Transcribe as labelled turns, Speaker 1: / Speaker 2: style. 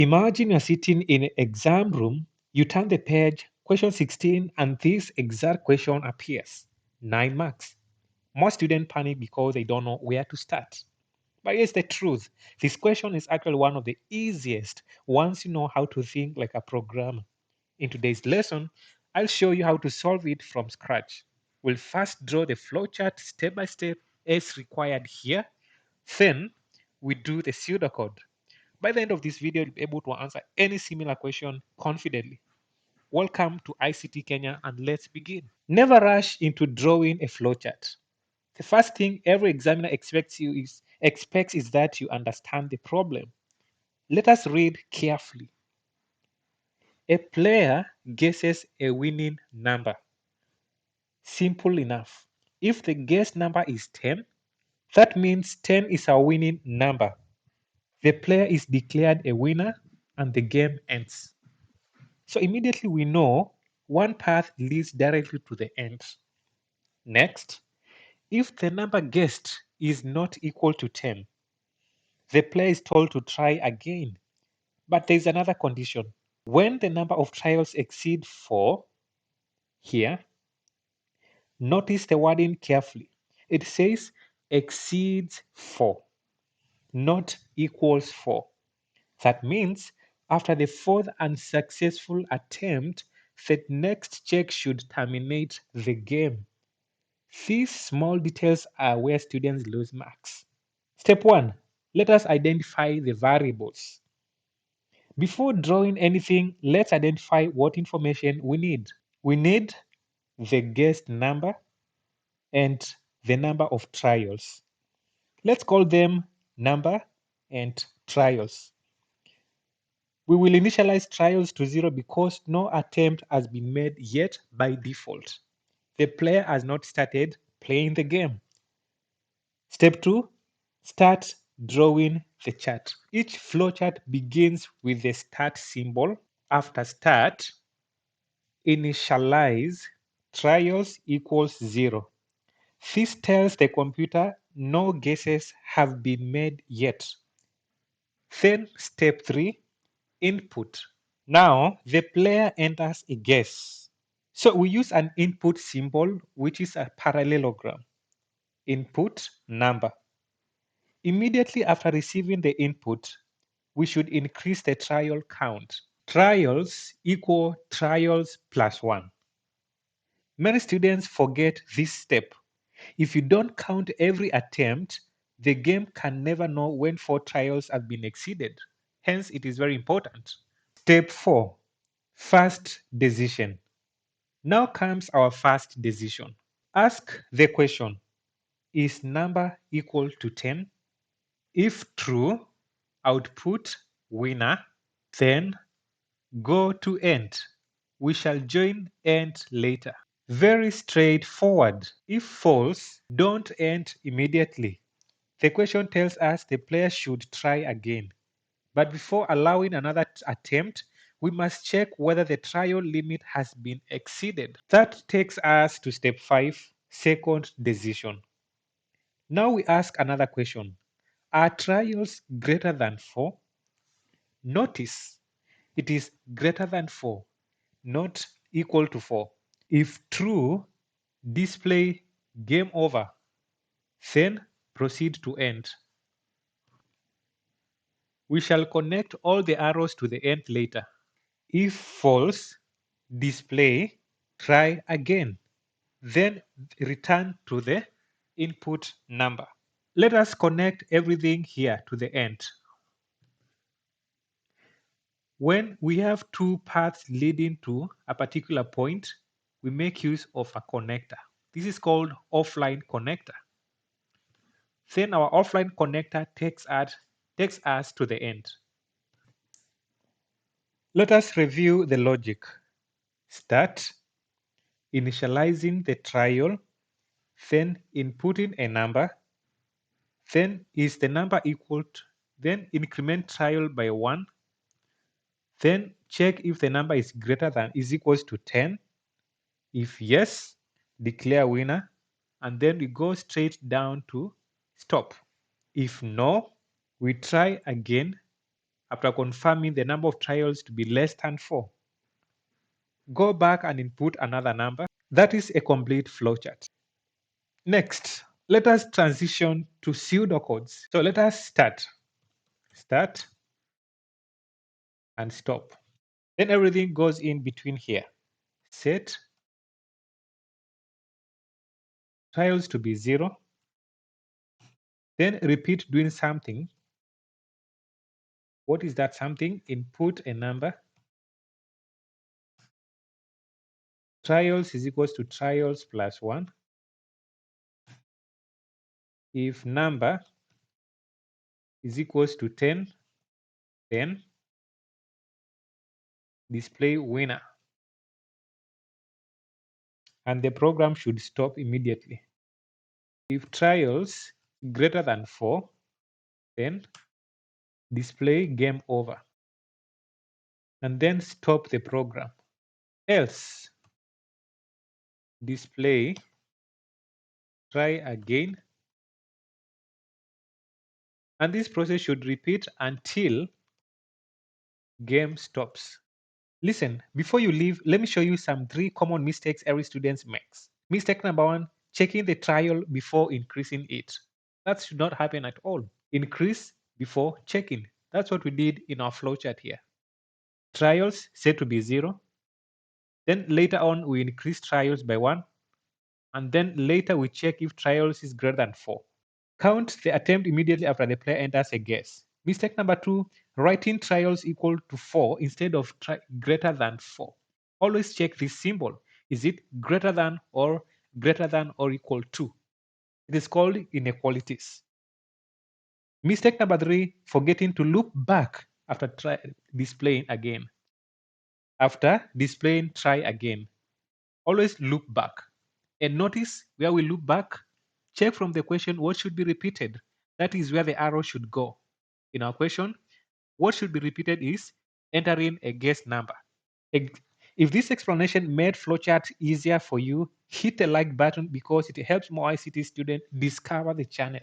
Speaker 1: Imagine you're sitting in an exam room, you turn the page, question 16, and this exact question appears. 9 marks. Most students panic because they don't know where to start. But here's the truth. This question is actually one of the easiest once you know how to think like a programmer. In today's lesson, I'll show you how to solve it from scratch. We'll first draw the flowchart step by step as required here. Then we do the pseudocode. By the end of this video, you'll be able to answer any similar question confidently. Welcome to ICT Kenya, and let's begin. Never rush into drawing a flowchart. The first thing every examiner expects is that you understand the problem. Let us read carefully. A player guesses a winning number. Simple enough. If the guess number is 10, that means 10 is a winning number. The player is declared a winner and the game ends. So immediately we know one path leads directly to the end. Next, if the number guessed is not equal to 10, the player is told to try again. But there is another condition. When the number of trials exceed 4, here, notice the wording carefully. It says exceeds 4, not equals 4. That means after the fourth unsuccessful attempt, the next check should terminate the game. These small details are where students lose marks. Step 1. Let us identify the variables. Before drawing anything, let's identify what information we need. We need the guessed number and the number of trials. Let's call them number and trials. We will initialize trials to 0 because no attempt has been made yet by default. The player has not started playing the game. Step 2, start drawing the chart. Each flowchart begins with the start symbol. After start, initialize trials equals 0. This tells the computer no guesses have been made yet. Then step 3, input. Now the player enters a guess. So we use an input symbol, which is a parallelogram. Input number. Immediately after receiving the input, we should increase the trial count. Trials equal trials plus 1. Many students forget this step. If you don't count every attempt, the game can never know when 4 trials have been exceeded. Hence, it is very important. Step 4, first decision. Now comes our first decision. Ask the question, is number equal to 10? If true, output winner, then go to end. We shall join end later. Very straightforward. If false, don't end immediately. The question tells us the player should try again. But before allowing another attempt, we must check whether the trial limit has been exceeded. That takes us to step 5, second decision. Now we ask another question. Are trials greater than 4? Notice it is greater than 4, not equal to 4. If true, display game over. Then proceed to end. We shall connect all the arrows to the end later. If false, display try again. Then return to the input number. Let us connect everything here to the end. When we have 2 paths leading to a particular point, we make use of a connector. This is called offline connector. Then our offline connector takes us to the end. Let us review the logic. Start, initializing the trial, then inputting a number, then is the number equal to, then increment trial by 1, then check if the number is greater than is equals to 10. If yes, declare winner, and then we go straight down to stop. If no, we try again after confirming the number of trials to be less than 4. Go back and input another number. That is a complete flowchart. Next, let us transition to pseudocodes. So let us start, and stop. Then everything goes in between here. Set trials to be 0. Then repeat doing something. What is that something? Input a number. Trials is equals to trials plus 1. If number is equals to 10, then display winner. And the program should stop immediately. If trials greater than 4, then display game over. And then stop the program. Else, display try again. And this process should repeat until game stops. Listen, before you leave, let me show you some 3 common mistakes every student makes. Mistake number 1, checking the trial before increasing it. That should not happen at all. Increase before checking. That's what we did in our flowchart here. Trials set to be 0. Then later on, we increase trials by 1. And then later we check if trials is greater than 4. Count the attempt immediately after the player enters a guess. Mistake number 2, writing trials equal to 4 instead of greater than 4. Always check this symbol. Is it greater than or equal to? It is called inequalities. Mistake number 3, forgetting to loop back after displaying again. After displaying, try again. Always loop back. And notice where we loop back, check from the question what should be repeated. That is where the arrow should go. In our question, what should be repeated is entering a guess number. If this explanation made flowchart easier for you, hit the like button because it helps more ICT students discover the channel.